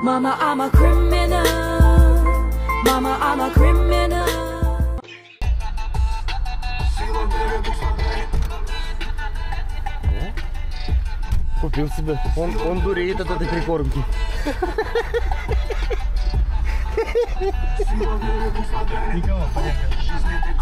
Mama, I'm a criminal. Mama, I'm a criminal. Купил себе. Он дуреет от этой прикормки. Никого, понятно.